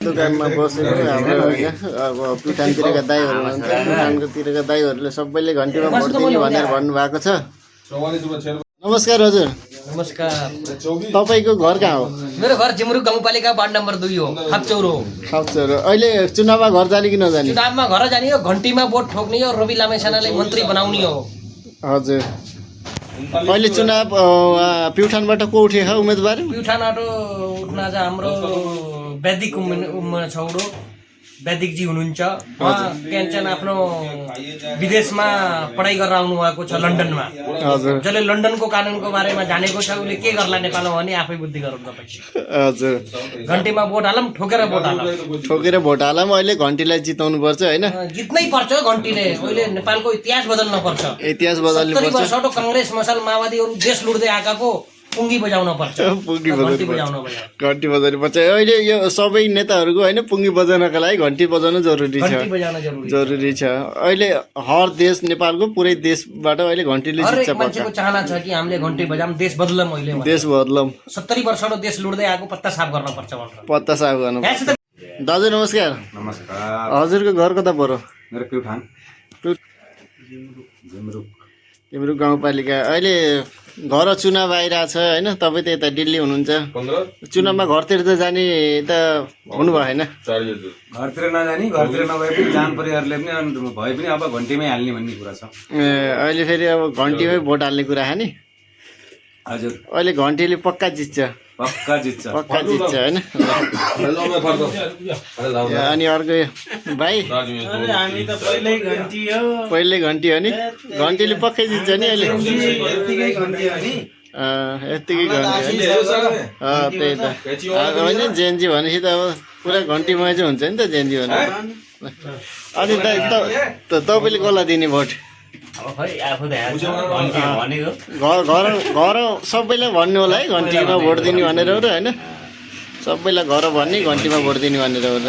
दोकानमा बसेको हाम्रो होइन अब प्युठानतिरका दाइहरू हुन्छ प्युठानकोतिरका दाइहरूले सबैले घन्टीमा भोट दिने भनेर भन्नुभएको छ। नमस्कार हजुर। नमस्कार। तपाईँको घर कहाँ हो? मेरो घर जिमरुक गाउँपालिका वार्ड नम्बर 2 हो, खापचौरो। खापचौरो। अहिले चुनावमा घर जाने कि नजाने? चुनावमा घर जाने हो, घन्टीमा भोट ठोक्ने हो, रवि लामेछानेलाई मन्त्री बनाउने हो। हजुर। अहिले चुनाव प्युठानबाट को उठे हो उम्मेदवार? प्युठानबाट उठ्न आज हाम्रो वैदिक छौरो वैदिकजी हुनुहुन्छ। उहाँ क्यान्चन आफ्नो विदेशमा पढाइ गरेर आउनु भएको छ लन्डनमा। हजुर। जसले लन्डनको कानुनको बारेमा जानेको छ उसले के गर्ला नेपालमा भने आफै बुद्धि गरौँ तपाईँ। हजुर। घन्टीमा भोट हालौँ, ठोकेर भोट हालौँ। ठोकेर भोट हालौँ। अहिले घन्टीलाई जिताउनु पर्छ होइन? जित्नै पर्छ घन्टीले। अहिले नेपालको इतिहास बदल्न पर्छ। इतिहास बदल्नु पर्छ। 70 वर्षबाट कांग्रेस मसल माओवादीहरू देश लुट्दै आएको पुङ्गी बजाउन पर्छ। पुङ्गी घन्टी बजाउनु पर्छ। अहिले यो सबै नेताहरूको होइन पुङ्गी बजाउनका लागि घन्टी बजाउनु जरुरी छ। जरुरी छ। अहिले हर देश नेपालको पुरै देशबाट अहिले घन्टीले जित्छ। मान्छेको चाहना छ कि हामीले घन्टी बजाऊँ, देश बदलौँ। अहिले देश बदलौँ। 70 वर्षबाट देश लुट्दै आएको पत्ता साफ गर्न पर्छ भनेर। पत्ता साफ गर्नु। दाजु नमस्कार। नमस्कार। हजुरको घर कता पर्यो? मेरो प्युठान तिम्रो गाउँपालिका। अहिले घर चुनाव आइरहेछ होइन? तपाईँ त यता दिल्ली हुनुहुन्छ। चुनावमा घरतिर त जाने त हुनु भएन? घरतिर नजाने, घरतिर नभए पनि जान परिवारले पनि भए पनि अब घन्टीमै हाल्ने भन्ने कुरा छ। अहिले फेरि अब घन्टीमै भोट हाल्ने कुरा हो नि? हजुर। अहिले घन्टीले पक्का जित्छ। पक्का जित्छ। पक्का जित्छ होइन? अनि अर्को भाइ पहिल्यै घन्टी हो नि? घन्टीले पक्कै जित्छ नि अहिले? यत्तिकै घन्टी हो नि? त्यही त होइन। जेएनजी भनेपछि त अब पुरा घन्टीमय चाहिँ हुन्छ नि त जेएनजी भने। अनि तपाईँले कसलाई दिने भोट? घर सबैलाई भन्नु होला है घन्टीमा भोट दिने भनेर हो र होइन? सबैलाई घर भन्ने घन्टीमा भोट दिने भनेर हो र?